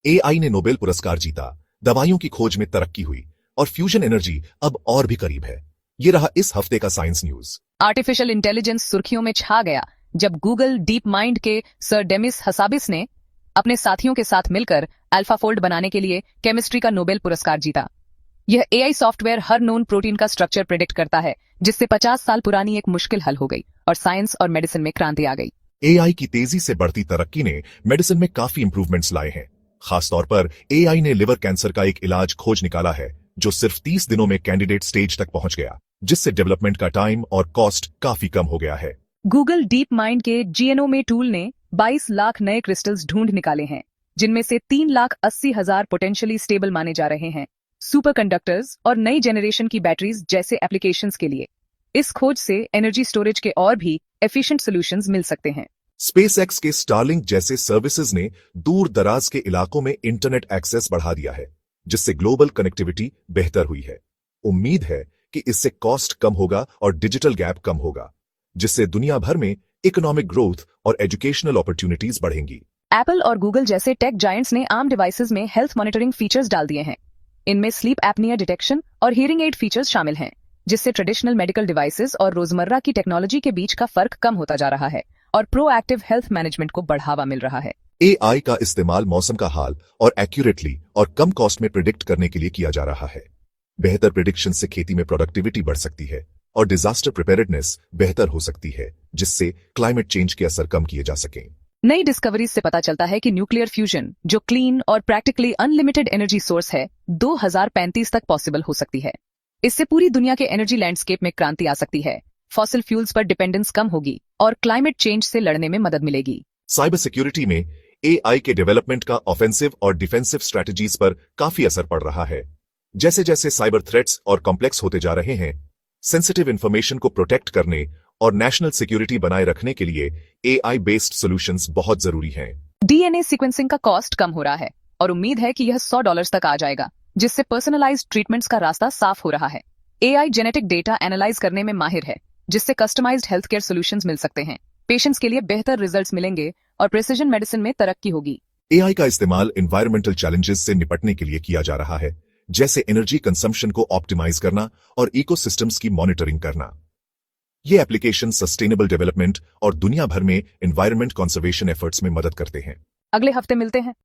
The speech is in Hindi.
एआई ने नोबेल पुरस्कार जीता, दवाइयों की खोज में तरक्की हुई और फ्यूजन एनर्जी अब और भी करीब है। ये रहा इस हफ्ते का साइंस न्यूज। आर्टिफिशियल इंटेलिजेंस सुर्खियों में छा गया जब गूगल डीप माइंड के सर डेमिस हसाबिस ने अपने साथियों के साथ मिलकर अल्फाफोल्ड बनाने के लिए केमिस्ट्री का नोबेल पुरस्कार जीता। यह एआई सॉफ्टवेयर हर नोन प्रोटीन का स्ट्रक्चर प्रिडिक्ट करता है, जिससे 50 साल पुरानी एक मुश्किल हल हो गई और साइंस और मेडिसिन में क्रांति आ गई। एआई की तेजी से बढ़ती तरक्की ने मेडिसिन में काफी इंप्रूवमेंट्स लाए हैं। खासतौर पर एआई ने लिवर कैंसर का एक इलाज खोज निकाला है जो सिर्फ 30 दिनों में कैंडिडेट स्टेज तक पहुंच गया, जिससे डेवलपमेंट का टाइम और कॉस्ट काफी कम हो गया है। गूगल डीप माइंड के जीएनओमे टूल ने 22 लाख नए क्रिस्टल्स ढूंढ निकाले हैं, जिनमें से 3,80,000 पोटेंशियली स्टेबल माने जा रहे हैं सुपर कंडक्टर्स और नई जेनरेशन की बैटरीज जैसे एप्लीकेशंस के लिए। इस खोज से एनर्जी स्टोरेज के और भी एफिशिएंट सॉल्यूशंस मिल सकते हैं। स्पेसएक्स के स्टारलिंक जैसे सर्विसेज ने दूर दराज के इलाकों में इंटरनेट एक्सेस बढ़ा दिया है, जिससे ग्लोबल कनेक्टिविटी बेहतर हुई है। उम्मीद है कि इससे कॉस्ट कम होगा और डिजिटल गैप कम होगा, जिससे दुनिया भर में इकोनॉमिक ग्रोथ और एजुकेशनल अपॉर्चुनिटीज बढ़ेंगी। एप्पल और गूगल जैसे टेक जायंट्स ने आम डिवाइसेस में हेल्थ मॉनिटरिंग फीचर्स डाल दिए हैं। इनमें स्लीप एपनिया डिटेक्शन और हियरिंग एड फीचर्स शामिल हैं, जिससे ट्रेडिशनल मेडिकल डिवाइसेस और रोजमर्रा की टेक्नोलॉजी के बीच का फर्क कम होता जा रहा है और प्रोएक्टिव हेल्थ मैनेजमेंट को बढ़ावा मिल रहा है। एआई का इस्तेमाल मौसम का हाल और एक्यूरेटली और कम कॉस्ट में प्रिडिक्ट करने के लिए किया जा रहा है। बेहतर प्रिडिक्शन से खेती में प्रोडक्टिविटी बढ़ सकती है और डिजास्टर प्रिपेयर्डनेस बेहतर हो सकती है, जिससे क्लाइमेट चेंज के असर कम किए जा सकें। नई डिस्कवरीज से पता चलता है कि न्यूक्लियर फ्यूजन, जो क्लीन और प्रैक्टिकली अनलिमिटेड एनर्जी सोर्स है, 2035 तक पॉसिबल हो सकती है। इससे पूरी दुनिया के एनर्जी लैंडस्केप में क्रांति आ सकती है। फॉसिल फ्यूल्स पर डिपेंडेंस कम होगी और क्लाइमेट चेंज से लड़ने में मदद मिलेगी। साइबर सिक्योरिटी में एआई के डेवलपमेंट का ऑफेंसिव और डिफेंसिव स्ट्रेटजीज पर काफी असर पड़ रहा है। जैसे जैसे साइबर थ्रेट्स और कॉम्प्लेक्स होते जा रहे हैं, सेंसिटिव इंफॉर्मेशन को प्रोटेक्ट करने और नेशनल सिक्योरिटी बनाए रखने के लिए एआई बेस्ड सॉल्यूशंस बहुत जरूरी हैं। डीएनए सीक्वेंसिंग का कॉस्ट कम हो रहा है और उम्मीद है कि यह $100 तक आ जाएगा, जिससे पर्सनलाइज्ड ट्रीटमेंट्स का रास्ता साफ हो रहा है। एआई जेनेटिक डेटा एनालाइज करने में माहिर है, जिससे कस्टमाइज्ड हेल्थ केयर सॉल्यूशंस मिल सकते हैं। पेशेंट्स के लिए बेहतर रिजल्ट्स मिलेंगे और प्रिसिजन मेडिसिन में तरक्की होगी। एआई का इस्तेमाल एनवायरमेंटल चैलेंजेस से निपटने के लिए किया जा रहा है, जैसे एनर्जी कंजम्पशन को ऑप्टिमाइज करना और इकोसिस्टम्स की मॉनिटरिंग करना। ये एप्लीकेशन सस्टेनेबल डेवलपमेंट और दुनिया भर में एनवायरमेंट कंजर्वेशन एफर्ट्स में मदद करते हैं। अगले हफ्ते मिलते हैं।